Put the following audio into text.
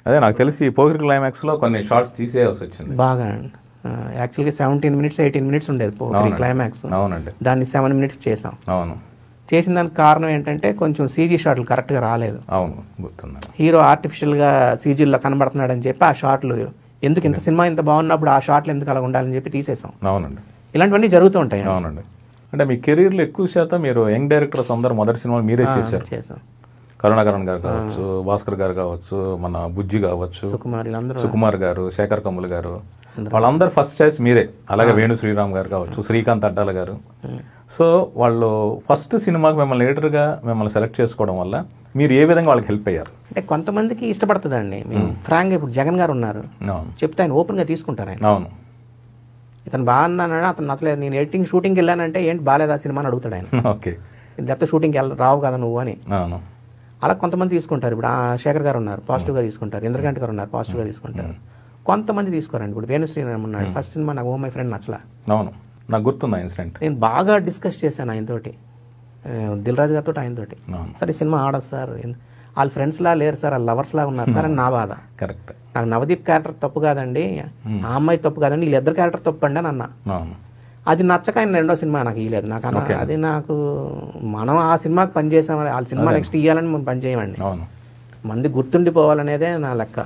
అదే నాకు తెలిసి పోకిరి క్లైమాక్స్లో కొన్ని షార్ట్స్ తీసేయాల్సి వచ్చింది. బాగా యాక్చువల్గా 17 minutes 18 minutes ఉండేది పోకిరి క్లైమాక్స్. అవునండి. దాన్ని 7 minutes చేసాం. అవును. చేసిన దానికి కారణం ఏంటంటే కొంచెం సీజీ షాట్లు కరెక్ట్గా రాలేదు. అవును, గుర్తుంది. హీరో ఆర్టిఫిషియల్గా సీజీల్లో కనబడుతున్నాడని చెప్పి ఆ షాట్లు ఎందుకు ఇంత సినిమా ఇంత బాగున్నప్పుడు ఆ షాట్లు ఎందుకు అలా ఉండాలని చెప్పి తీసేసాం. అవునండి. ఇలాంటివన్నీ జరుగుతూ ఉంటాయి. అవునండి. అంటే మీ కెరీర్లో ఎక్కువ శాతం మీరు యంగ్ డైరెక్టర్స్ అందరూ మొదటి సినిమాలు మీరే చేశాం. కరుణాకరణ్ గారు కావచ్చు, భాస్కర్ గారు కావచ్చు, మన బుజ్జి కావచ్చు, సుకుమార్ గారు, శేఖర్ కమ్ములు గారు, వాళ్ళందరూ ఫస్ట్ చాయిస్ మీరే. అలాగే వేణు శ్రీరామ్ గారు కావచ్చు, శ్రీకాంత్ అడ్డాల గారు. సో వాళ్ళు ఫస్ట్ సినిమాకి మిమ్మల్ని లీడర్గా మిమ్మల్ని సెలెక్ట్ చేసుకోవడం వల్ల మీరు ఏ విధంగా వాళ్ళకి హెల్ప్ అయ్యారు? అంటే కొంతమందికి ఇష్టపడుతుందండి. ఫ్రాంక్గా ఇప్పుడు జగన్ గారు ఉన్నారు, చెప్తే ఆయన ఓపెన్గా తీసుకుంటారు. ఆయన అవును, ఇతను బాగున్నాడు, అతను నచ్చలేదు, నేను ఎడిటింగ్ షూటింగ్కి వెళ్ళానంటే ఏంటి బాగాలేదా సినిమా అని అడుగుతాడు ఆయన. ఓకే, లేకపోతే షూటింగ్కి రావు కదా నువ్వు అని. అవును, అలా కొంతమంది తీసుకుంటారు. ఇప్పుడు శేఖర్ గారు ఉన్నారు, పాజిటివ్గా తీసుకుంటారు. ఇంద్రకాంత్ గారు ఉన్నారు, పాజిటివ్గా తీసుకుంటారు. కొంతమంది తీసుకోరండి. ఇప్పుడు వేణు శ్రీరామ్ ఉన్నాడు, ఫస్ట్ సినిమా నాకు ఓ మై ఫ్రెండ్ నచ్చలా. అవును, నాకు గుర్తుంది ఇన్సిడెంట్. నేను బాగా డిస్కస్ చేశాను ఆయనతోటి, దిల్ రాజు గారితో ఆయనతోటి. సార్ ఈ సినిమా ఆడదు సార్, వాళ్ళ ఫ్రెండ్స్లా లేరు సార్, వాళ్ళ లవర్స్లా ఉన్నారు సార్ అని నా బాధ. కరెక్ట్. నాకు నవదీప్ క్యారెక్టర్ తప్పు కాదండి, ఆ అమ్మాయి తప్పు కాదండి, వీళ్ళిద్దరు క్యారెక్టర్ తప్పు అండి అని అన్నా. అది నచ్చక ఆయన రెండో సినిమా నాకు ఇవ్వలేదు. నాకు అది నాకు మనం ఆ సినిమాకి పనిచేసాం, వాళ్ళ సినిమా నెక్స్ట్ ఇవ్వాలని మనం పని చేయమండి. మంది గుర్తుండిపోవాలనేదే నా లెక్క.